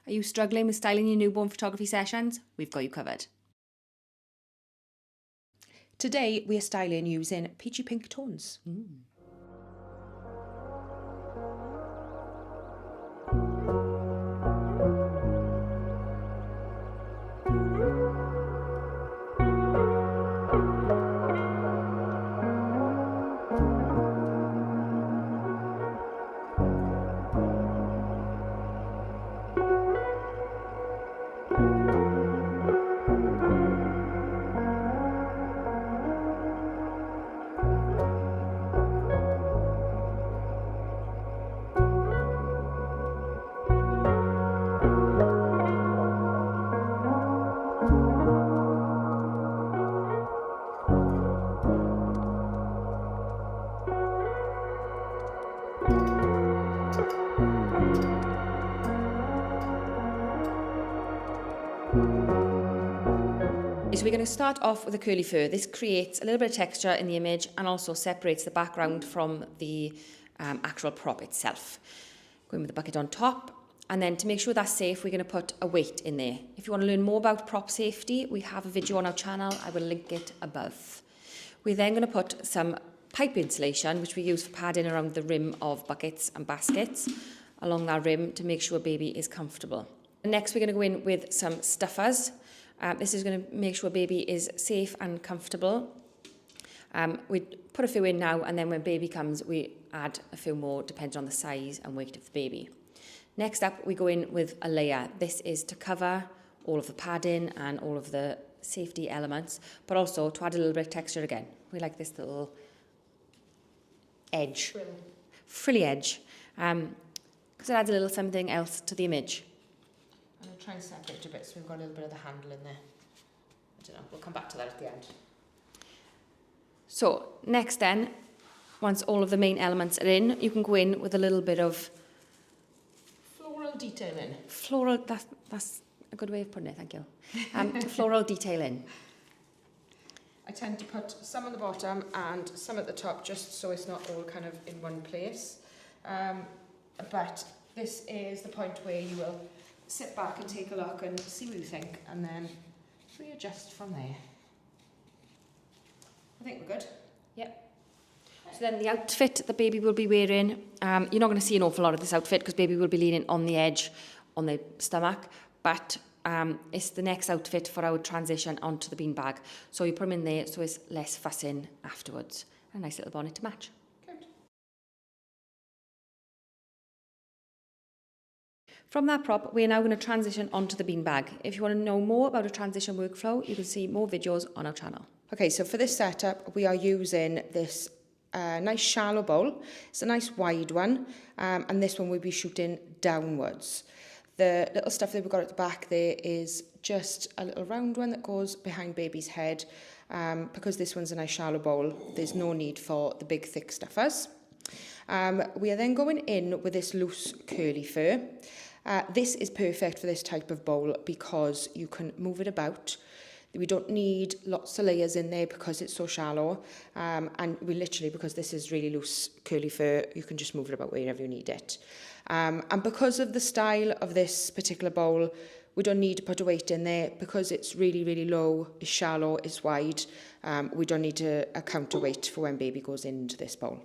Are you struggling with styling your newborn photography sessions? We've got you covered. Today we are styling using peachy pink tones. So we're going to start off with a curly fur. This creates a little bit of texture in the image and also separates the background from the actual prop itself. Going with the bucket on top, and then to make sure that's safe, we're going to put a weight in there. If you want to learn more about prop safety, we have a video on our channel. I will link it above. We're then going to put some pipe insulation, which we use for padding around the rim of buckets and baskets, along that rim to make sure baby is comfortable. Next, we're going to go in with some stuffers. This is going to make sure baby is safe and comfortable. We put a few in now, and then when baby comes, we add a few more depending on the size and weight of the baby. Next up, we go in with a layer. This is to cover all of the padding and all of the safety elements, but also to add a little bit of texture again. We like this little edge, frilly edge, because it adds a little something else to the image. I'm going to try and separate a bit so we've got a little bit of the handle in there. I don't know, we'll come back to that at the end. So next then, once all of the main elements are in, you can go in with a little bit of Floral detailing. floral, that's a good way of putting it, thank you. Floral detailing. I tend to put some on the bottom and some at the top just so it's not all kind of in one place. But this is the point where you will sit back and take a look and see what you think, and then readjust from there. I think we're good. Yep. So then the outfit the baby will be wearing, you're not going to see an awful lot of this outfit because baby will be leaning on the edge on the stomach, but it's the next outfit for our transition onto the beanbag. So you put them in there so it's less fussing afterwards. A nice little bonnet to match. From that prop, we are now going to transition onto the beanbag. If you want to know more about a transition workflow, you can see more videos on our channel. Okay, so for this setup, we are using this nice shallow bowl. It's a nice wide one, and this one we'll be shooting downwards. The little stuff that we've got at the back there is just a little round one that goes behind baby's head. Because this one's a nice shallow bowl, there's no need for the big thick stuffers. We are then going in with this loose curly fur. This is perfect for this type of bowl because you can move it about. We don't need lots of layers in there because it's so shallow. And we literally, because this is really loose curly fur, you can just move it about wherever you need it. And because of the style of this particular bowl, we don't need to put a weight in there because it's really, really low, it's shallow, it's wide. We don't need a counterweight for when baby goes into this bowl.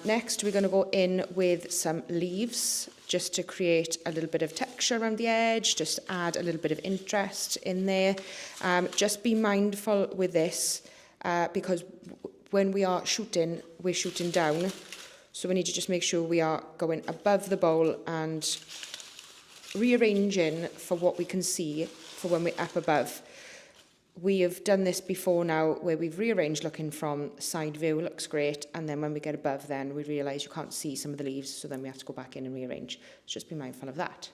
Next, we're going to go in with some leaves just to create a little bit of texture around the edge, just add a little bit of interest in there. Just be mindful with this because when we are shooting, we're shooting down. So we need to just make sure we are going above the bowl and rearranging for what we can see for when we're up above. We have done this before now where we've rearranged looking from side view, looks great, and then when we get above then we realise you can't see some of the leaves, so then we have to go back in and rearrange. So just be mindful of that.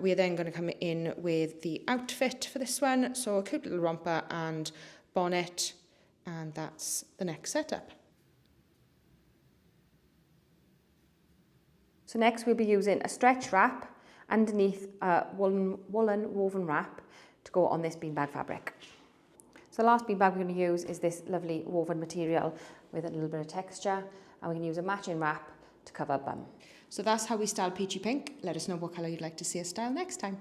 We are then going to come in with the outfit for this one, so a cute little romper and bonnet, and that's the next setup. So next we'll be using a stretch wrap underneath a woolen woven wrap to go on this beanbag fabric. So the last beanbag we're going to use is this lovely woven material with a little bit of texture, and we can use a matching wrap to cover bum. So that's how we style Peachy Pink. Let us know what colour you'd like to see us style next time.